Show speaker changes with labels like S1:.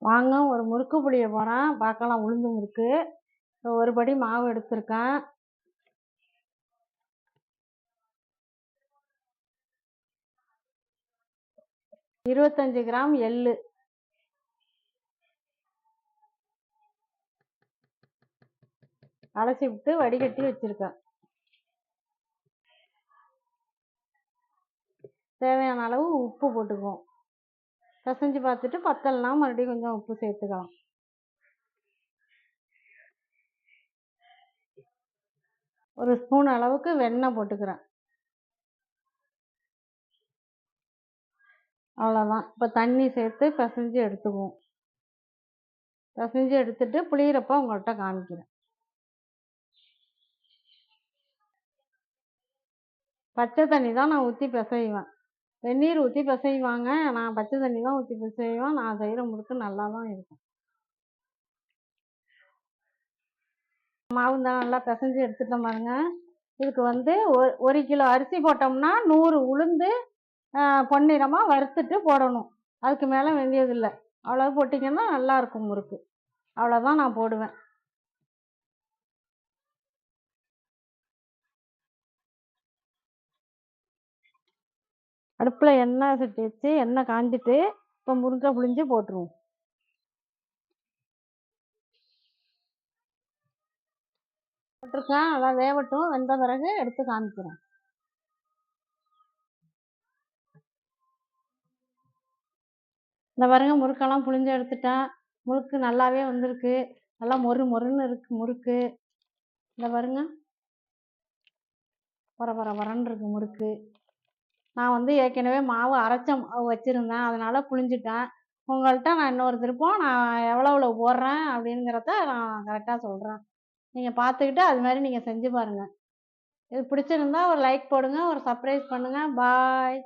S1: வாங்க ஒரு முறுக்கு புளிய போகிறேன், பார்க்கலாம். உளுந்து முறுக்கு. ஒரு படி மாவு எடுத்திருக்கேன். 25 கிராம் எள்ளு, அலசி விட்டு வடிகட்டி வச்சிருக்கேன். தேவையான அளவு உப்பு போட்டுக்குவோம். பிசைஞ்சு பார்த்துட்டு பத்தலைனா மறுபடியும் கொஞ்சம் உப்பு சேர்த்துக்கலாம். ஒரு ஸ்பூன் அளவுக்கு வெண்ணெய் போட்டுக்கிறேன். அவ்வளோதான். இப்போ தண்ணி சேர்த்து பிசைஞ்சு எடுத்துக்குவோம். பிசைஞ்சு எடுத்துட்டு புளியிறப்ப உங்கள்கிட்ட காமிக்கிறேன். பச்சை தண்ணி தான் நான் ஊற்றி பிசைவேன். வெந்நீர் ஊற்றி பிசைவாங்க, நான் பச்சை தண்ணி தான் ஊற்றி பிசைவேன். நான் செய்கிற முறுக்கு நல்லா தான் இருக்கும். மாவு தான் நல்லா பிசைஞ்சு எடுத்துட்டோம் பாருங்க. இதுக்கு வந்து 1 கிலோ அரிசி போட்டோம்னா 100 உளுந்து பொன்னிறமாக வறுத்துட்டு போடணும். அதுக்கு மேலே வேண்டியதில்லை. அவ்வளோ போட்டிங்கன்னா நல்லாயிருக்கும் முறுக்கு. அவ்வளோதான் நான் போடுவேன். அடுப்பில் எண்ணெய் சட்டி வச்சு எண்ணெய் காஞ்சிட்டு இப்போ முறுக்கை புழிஞ்சு போட்டுருவோம். போட்டிருக்கேன், நல்லா வேகட்டும். வெந்த பிறகு எடுத்து காமிக்கிறேன். இந்த பாருங்க, முறுக்கெல்லாம் புழிஞ்சு எடுத்துட்டேன். முறுக்கு நல்லாவே வந்திருக்கு. நல்லா மொறு மொறுன்னு இருக்கு முறுக்கு. இந்த பாருங்க, பரபரன்னு இருக்கு முறுக்கு. நான் வந்து ஏற்கனவே மாவு அரைச்ச மாவு வச்சுருந்தேன், அதனால் புழிஞ்சிட்டேன். உங்கள்கிட்ட நான் இன்னொரு திருப்பம் நான் எவ்வளோ போடுறேன் அப்படிங்கிறத நான் கரெக்டாக சொல்கிறேன். நீங்கள் பார்த்துக்கிட்டு அது மாதிரி நீங்கள் செஞ்சு பாருங்கள். இது பிடிச்சிருந்தா ஒரு லைக் போடுங்க, ஒரு சப்ஸ்கிரைப் பண்ணுங்கள். பாய்.